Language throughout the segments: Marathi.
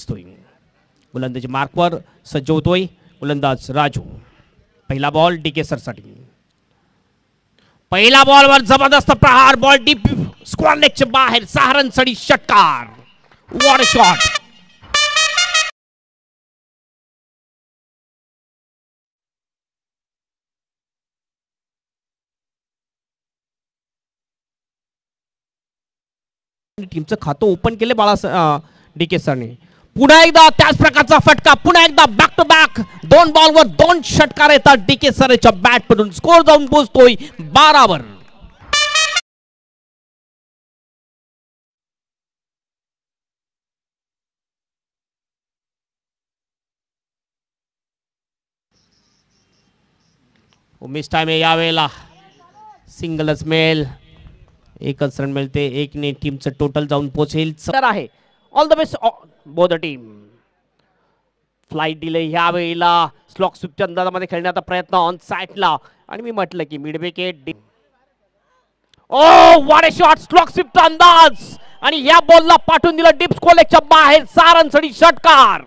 दिसतोय. गोलंदाजी मार्कवर सज्ज होतोय गोलंदाज राजू. पहिला बॉल डीके सरसाठी. पहिला बॉलवर जबरदस्त प्रहार. बॉल डीप स्क्वेअर लेगच्या बाहेर. सहारनसडी षटकार. What a shot. टीमचं खातं ओपन केले बाळा डीके सरने. पुन्हा एकदा त्याच प्रकारचा फटका. पुन्हा एकदा बॅक टू बॅक 2 बॉलवर 2 षटकार येतात डीके सरच्या बॅट मधून. स्कोर जाऊन पोहोचतोय 12 वर. मिस टाइम आहे यावेळेला. सिंगलच मिळेल. एकच रन मिळते. एकने टीमचं टोटल जाऊन पोहोचेल. आहे all the best both team. Flight delay यावेळेला स्लॉक स्वीपच्या अंदाजामध्ये खेळण्याचा प्रयत्न ऑन साईडला. आणि मी म्हटलं की mid wicket. Oh what a shot. Slog स्वीपचा अंदाज आणि या बॉलला पाठवून दिलं डीप स्क्वेअर लेगच्या बाहेर. सहारनसडी षटकार.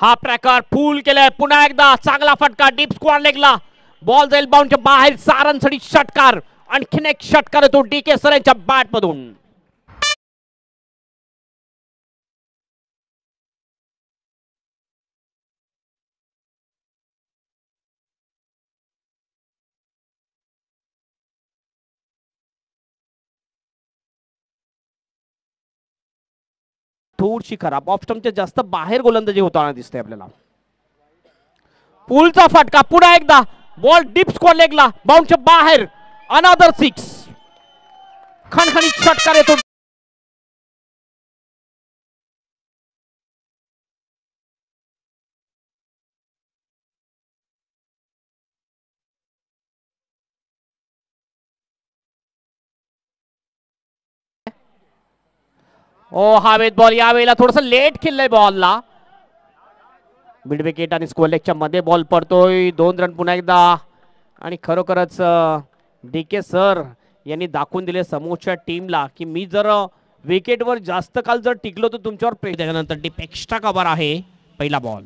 हा प्रकार फुल केलाय. पुन्हा एकदा चांगला फटका डीप स्क्वेअर लेगला. बॉल जाईल बाउंडच्या बाहेर. सहारनसडी षटकार. आणखीन एक षटकार येतो डीके सर यांच्या बॅट मधून. थोडीशी खराब ऑफ स्टंपच्या जास्त बाहेर गोलंदाजी होताना दिसते आपल्याला. पुलचा फटका. पुन्हा एकदा बॉल डीप स्क्वेअर लेगला. बाउंडच्या बाहेर. अनदर 6. खणखणीत षटकार येतो. ओ हवेत बॉल. यावेळेला थोडस लेट खेळलंय बॉलला. मिड विकेट आणि स्क्वेअर लेगच्या मध्ये बॉल पडतोय. 2 रन पुन्हा एकदा. आणि खरोखरच डीके सर यांनी दाखवून दिले समोरच्या टीमला की मी जर विकेटवर जास्त काल जर टिकलो तर तुमच्यावर त्याच्यानंतर डीप एक्स्ट्रा कव्हर आहे. पहिला बॉल.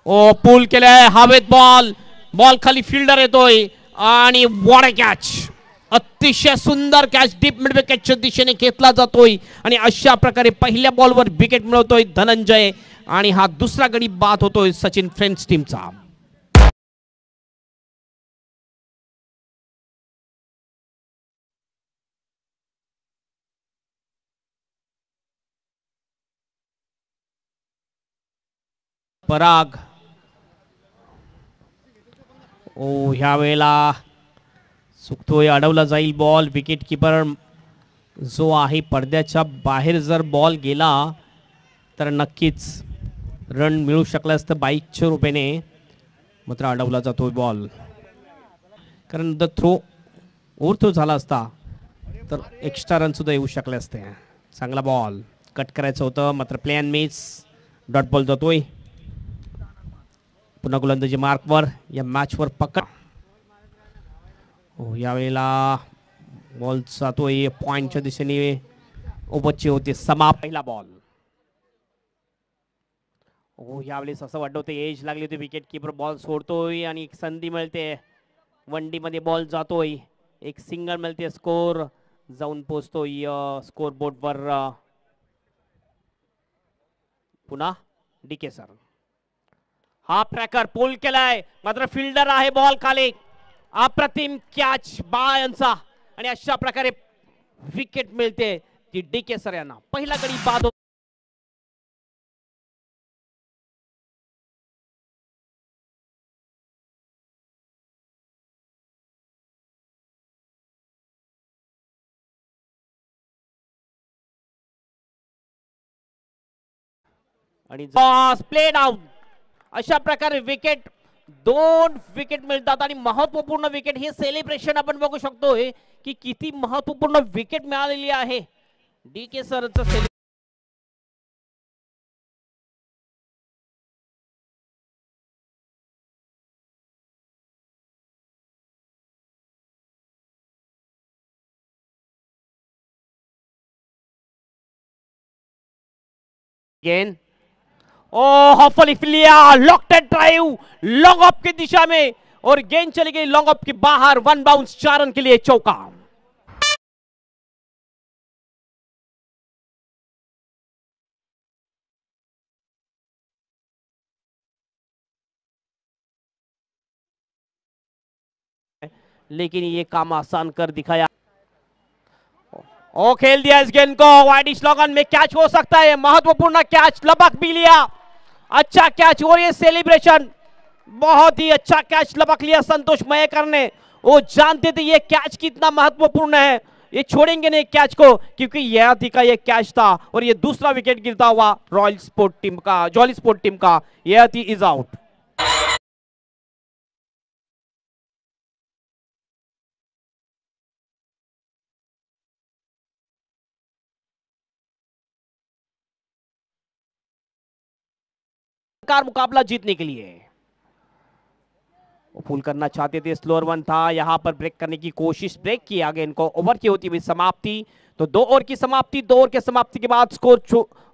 ओ पुल केलाय. हवेत बॉल. बॉल खाली फिल्डर येतोय. आणि व्हॉट अ कॅच. अतिशय सुंदर कॅच डीप मिड विकेटच्या दिशेने घेतला जातोय. आणि अशा प्रकारे पहिल्या बॉलवर विकेट मिळवतोय धनंजय. आणि हा दुसरा गडी बाद होतोय सचिन फ्रेंड्स टीमचा. पराग. ओ ह्या वेळेला चुकतोय. अडवला जाईल बॉल. विकेट किपर जो आहे पडद्याच्या बाहेर जर बॉल गेला तर नक्कीच रन मिळू शकलं असतं 2200 रुपयाने. मात्र अडवला जातोय बॉल. कारण द थ्रो ओव्हर थ्रो झाला असता तर एक्स्ट्रा रन सुद्धा येऊ शकले असते. चांगला बॉल. कट करायचं होतं मात्र प्लॅन मिस. डॉट बॉल जातोय. पुन्हा गोलंदाजी मार्कवर. या मॅचवर पकड. हो यावेळेला बॉल जातोय पॉइंटच्या दिशेने. ओव्हरची होते समाप्त. पहिला बॉल. हो यावेळेस असं वाटत होतं एज लागली होती. विकेट किपर बॉल सोडतोय आणि एक संधी मिळते. 1 डी मध्ये बॉल जातोय. एक सिंगल मिळते. स्कोर जाऊन पोहोचतोय स्कोर बोर्ड वर. पुन्हा डीके सर. हा प्रकार पोल केलाय मात्र फिल्डर आहे बॉल खाली. अप्रतिम कॅच बाळ यांचा. आणि अशा प्रकारे विकेट मिळते ती डीके सर यांना. पहिला गडी बाद. आणि प्लेड आउट. अशा प्रकारे विकेट 2 विकेट मिळतात. आणि महत्वपूर्ण विकेट. हे सेलिब्रेशन आपण बघू शकतोय की किती महत्वपूर्ण विकेट मिळालेली आहे डीके सरचं. गेंद हॉफली फिलिया लॉकटेड ड्राइव लॉन्ग ऑफ की दिशा में और गेंद चली गई लॉन्ग ऑफ के बाहर। 1 बाउंस 4 रन के लिए चौका। लेकिन ये काम आसान कर दिखाया। खेल दिया इस गेंद को वाइड स्लोगन में। कैच हो सकता है, महत्वपूर्ण कैच, लपक भी लिया। अच्छा कैच और ये सेलिब्रेशन, बहुत ही अच्छा कैच लपक लिया संतोष मयेकर ने। वो जानते थे ये कैच कितना महत्वपूर्ण है, ये छोड़ेंगे नहीं कैच को, क्योंकि यह का ये कैच था और ये दूसरा विकेट गिरता हुआ रॉयल स्पोर्ट टीम का, जॉली स्पोर्ट टीम का। यह इज आउट। मुकाबला जीतने के लिए वो फुल करना चाहते थे, स्लोअर वन था, यहां पर ब्रेक करने की कोशिश, ब्रेक किया आगे इनको। ओवर की होती हुई समाप्ति, तो 2 ओवर की समाप्ति, 2 ओवर के समाप्ति के बाद स्कोर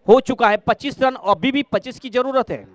हो चुका है 25 रन। अभी भी 25 की जरूरत है।